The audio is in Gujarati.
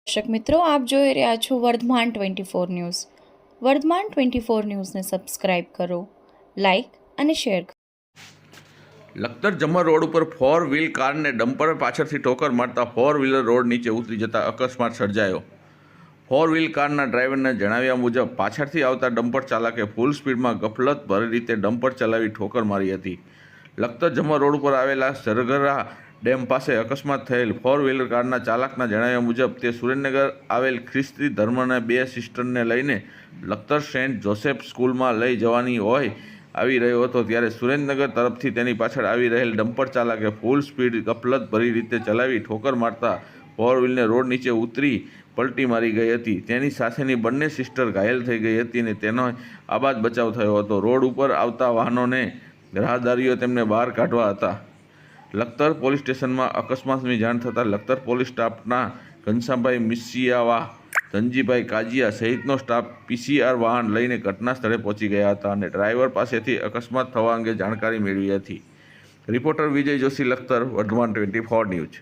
દર્શક મિત્રો, આપ જોઈ રહ્યા છો વર્ધમાન 24 ન્યૂઝ. વર્ધમાન 24 ન્યૂઝને સબસ્ક્રાઇબ કરો, લાઇક અને શેર કરો. લખતર જમર રોડ ઉપર ફોર વ્હીલ કારને ડમ્પર પાછળથી ઠોકર મારતા ફોર વ્હીલર રોડ નીચે ઉતરી જતા અકસ્માત સર્જાયો. ફોર વ્હીલ કારના ડ્રાઈવરના જણાવ્યા મુજબ પાછળથી આવતા ડમ્પર ચાલકે ફૂલ સ્પીડમાં ગફલતભરી રીતે ડમ્પર ચલાવી ઠોકર મારી હતી. લખતર જમર રોડ ઉપર આવેલા સરગરા ડેમ પાસે અકસ્માત થયેલ ફોર વ્હીલર કારના ચાલકના જણાવ્યા મુજબ તે સુરેન્દ્રનગર આવેલ ખ્રિસ્તી ધર્મના બે સિસ્ટરને લઈને લખતર સેન્ટ જોસેફ સ્કૂલમાં લઈ જવાની હોય આવી રહ્યો હતો, ત્યારે સુરેન્દ્રનગર તરફથી તેની પાછળ આવી રહેલ ડમ્પર ચાલકે ફૂલ સ્પીડ ગફલતભરી રીતે ચલાવી ઠોકર મારતા ફોર વ્હીલને રોડ નીચે ઉતરી પલટી મારી ગઈ હતી. તેની સાથેની બંને સિસ્ટર ઘાયલ થઈ ગઈ હતી અને તેનો આબાદ બચાવ થયો હતો. રોડ ઉપર આવતા વાહનોને રાહદારીઓ તેમને બહાર કાઢવા હતા. લખતર પોલીસ સ્ટેશનમાં અકસ્માતની જાણ થતાં લખતર પોલીસ સ્ટાફના ઘનશ્યામભાઈ મિસિયાવા, ધનજીભાઈ કાજિયા સહિતનો સ્ટાફ પીસીઆર વાહન લઈને ઘટના સ્થળે પહોંચી ગયા હતા અને ડ્રાઈવર પાસેથી અકસ્માત થવા અંગે જાણકારી મેળવી હતી. રિપોર્ટર વિજય જોશી, લખતર, વર્ધમાન 24 ન્યૂઝ.